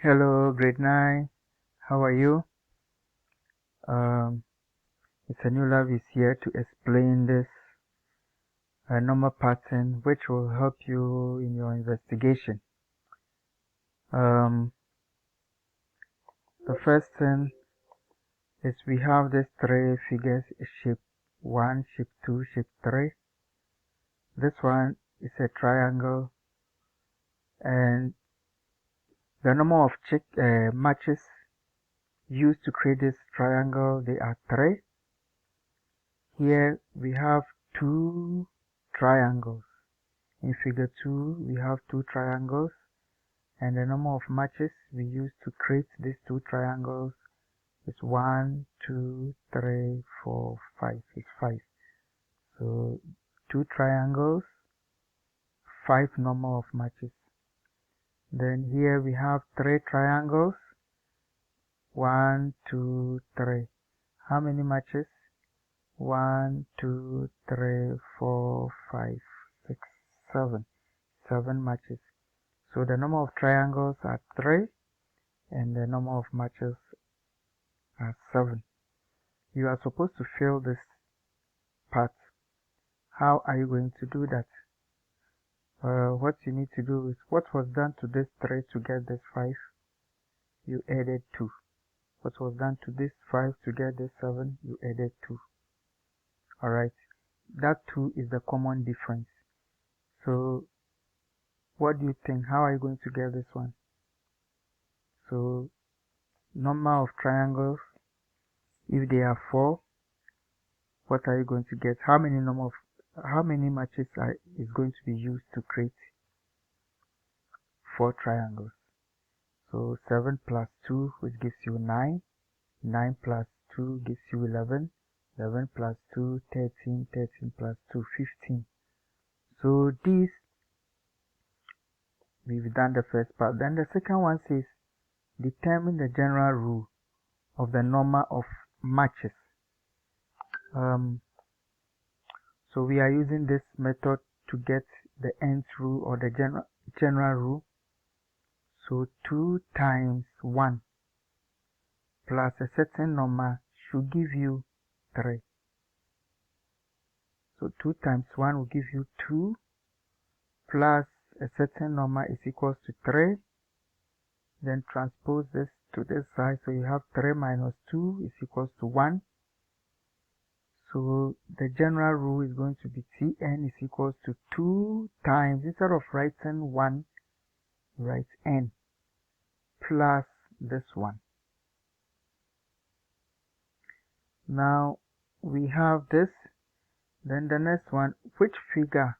Hello, grade 9. How are you? Um, it's a new love is here to explain this normal pattern which will help you in your investigation. The first thing is we have these three figures, shape 1, shape 2, shape 3. This one is a triangle, and the number of matches used to create this triangle, they are 3. Here we have 2 triangles. In figure 2, we have 2 triangles, and the number of matches we use to create these 2 triangles is 1, 2, 3, 4, 5. It's 5. So 2 triangles, 5 number of matches. Then here we have 3 triangles, 1, 2, 3. How many matches? 1, 2, 3, 4, 5, 6, 7. 7 matches. So the number of triangles are 3 and the number of matches are 7. You are supposed to fill this part. How are you going to do that? What you need to do is what was done to this 3 to get this 5, you added 2. What was done to this 5 to get this 7, you added 2. Alright, that 2 is the common difference. So what do you think? How are you going to get this one? So number of triangles, if they are 4, what are you going to get? How many matches is going to be used to create 4 triangles? So 7 plus 2, which gives you 9. 9 plus 2 gives you 11. 11 plus 2, 13. 13 plus 2, 15. So this, we've done the first part. Then the second one says, determine the general rule of the number of matches. So we are using this method to get the nth rule or the general rule. So 2 times 1 plus a certain number should give you 3. So 2 times 1 will give you 2 plus a certain number is equals to 3. Then transpose this to this side. So you have 3 minus 2 is equals to 1. So the general rule is going to be Tn is equals to 2 times, instead of writing 1, write n plus this one. Now we have this. Then the next one, which figure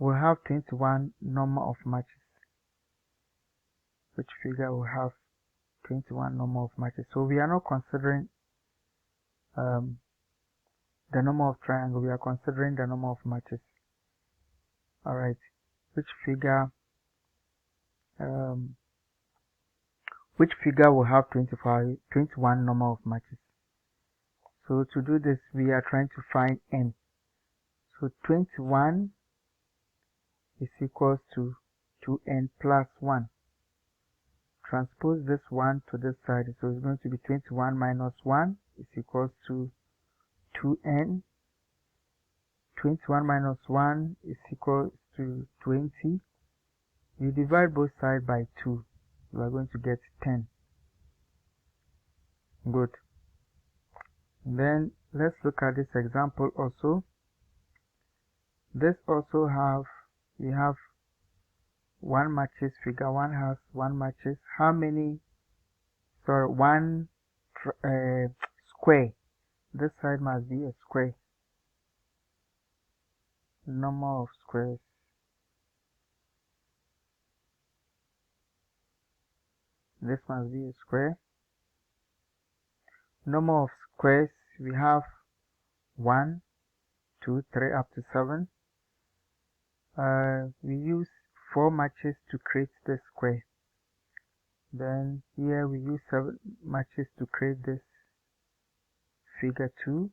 will have 21 number of matches? Which figure will have 21 number of matches? So we are not considering the number of triangle, we are considering the number of matches. Alright, which figure will have 21 number of matches? So to do this, we are trying to find n. So 21 is equals to 2n plus 1. Transpose this 1 to this side, so it's going to be 21 minus 1 is equals to 2n. 21 minus 1 is equals to 20. You divide both sides by 2, you are going to get 10. Good. Then let's look at this example also. This also we have 1 matches, figure 1 has 1 matches. How many? So 1 square. This side must be a square. Number of squares. This must be a square. Number of squares, we have 1, 2, 3 up to 7. We use 4 matches to create the square. Then here we use 7 matches to create this figure 2.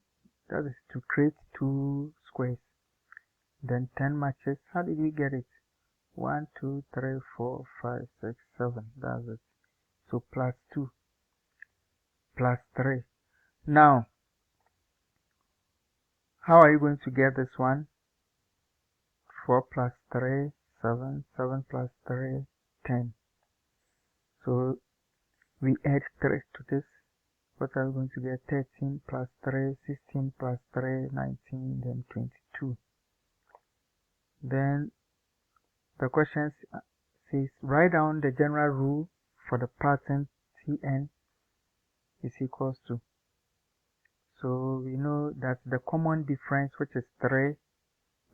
That is to create 2 squares. Then 10 matches. How did we get it? 1, 2, 3, 4, 5, 6, 7. That's it. So plus 2 plus 3. Now, how are you going to get this one? 4 plus 3, 7. 7 plus 3, 10. So we add 3 to this. What are we going to get? 13 plus 3, 16 plus 3, 19, then 22. Then the question says, write down the general rule for the pattern Tn is equals to. So we know that the common difference, which is 3,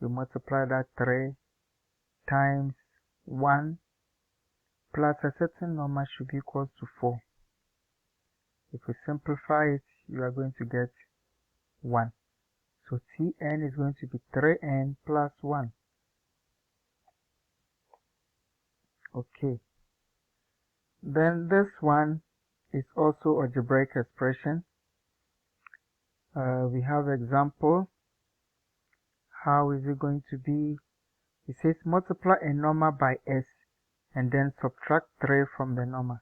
you multiply that 3 times 1 plus a certain number should be equals to 4. If we simplify it, you are going to get 1. So Tn is going to be 3n plus 1. Okay. Then this one is also algebraic expression. We have example. How is it going to be? It says multiply a number by s and then subtract 3 from the number.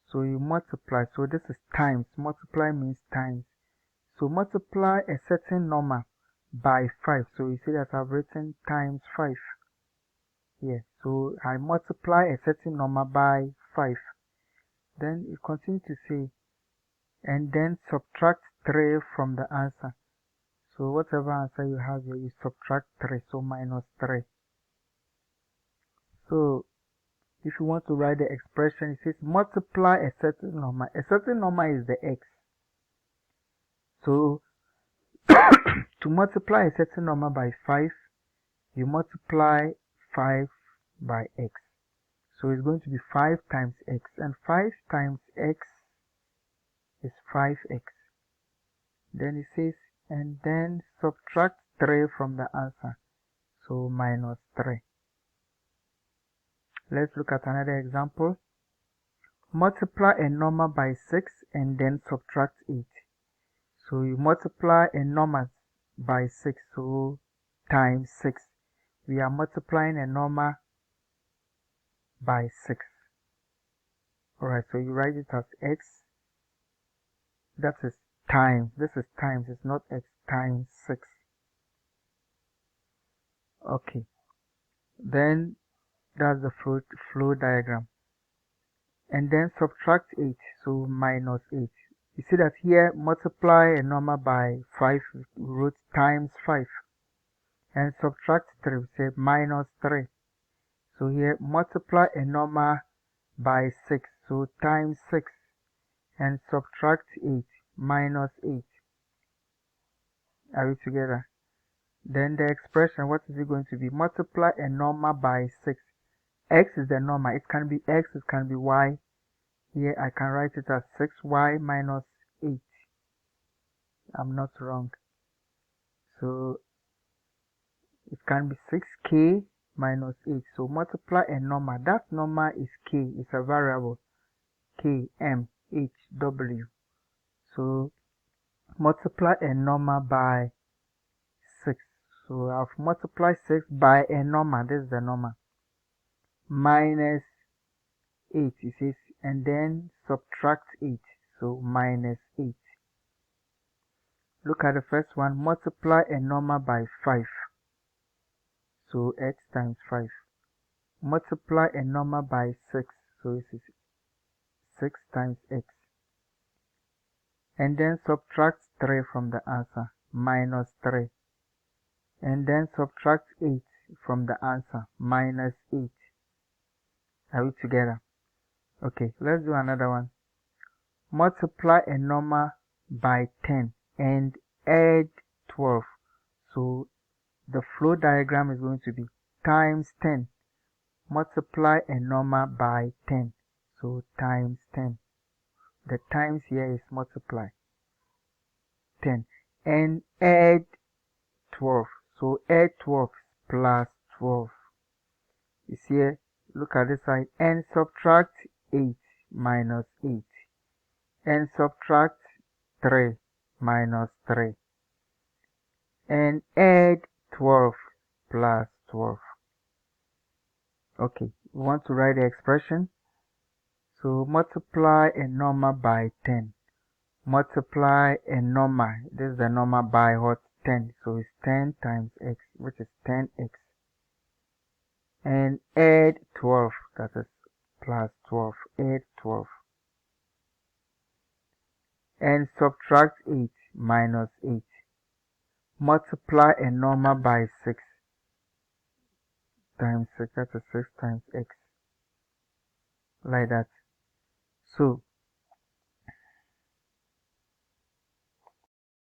So you multiply. So this is times. Multiply means times. So multiply a certain number by 5. So you see that I've written times 5. Yes. So I multiply a certain number by 5. Then you continue to say, and then subtract 3 from the answer. So whatever answer you have here, you subtract 3, so minus 3. So if you want to write the expression, it says multiply a certain number. A certain number is the x. So to multiply a certain number by 5, you multiply 5 by x. So it's going to be 5 times x, and 5 times x is 5x. Then it says, and then subtract 3 from the answer, so minus 3. Let's look at another example. Multiply a number by 6 and then subtract 8. So you multiply a number by 6, so times 6. We are multiplying a number by 6. Alright, so you write it as x. That is times. This is times, it's not x, times 6. Okay. Then that's the flow diagram. And then subtract 8, so minus 8. You see that here, multiply a number by 5, root times 5. And subtract 3, say minus 3. So here, multiply a number by 6, so times 6. And subtract 8, minus 8. Are we together? Then the expression, what is it going to be? Multiply a number by 6. X is the number. It can be x, it can be y. Here I can write it as 6y minus 8. I'm not wrong. So it can be 6k minus 8. So multiply a number. That number is k. It's a variable. K, M, H, W. So multiply a number by 6. So I've multiplied 6 by a number. This is the number. Minus 8. It says, and then subtract 8. So minus 8. Look at the first one. Multiply a number by 5. So x times 5. Multiply a number by 6. So this is 6 times x. And then subtract 3 from the answer. Minus 3. And then subtract 8 from the answer. Minus 8. Are we together? Okay, let's do another one. Multiply a number by 10 and add 12. So the flow diagram is going to be times 10. Multiply a number by 10. So times 10. The times here is multiply. 10. And add 12. So add 12 plus 12. You see here, look at this side. And subtract 8 minus 8. And subtract 3 minus 3. And add 12 plus 12. Okay, we want to write the expression. So multiply a number by 10. Multiply a number. This is the number by what? 10. So it's 10 times x, which is 10x. And add 12. That is plus 12. Add 12. And subtract 8 minus 8. Multiply a number by 6 times 6. That is 6 times x. Like that. So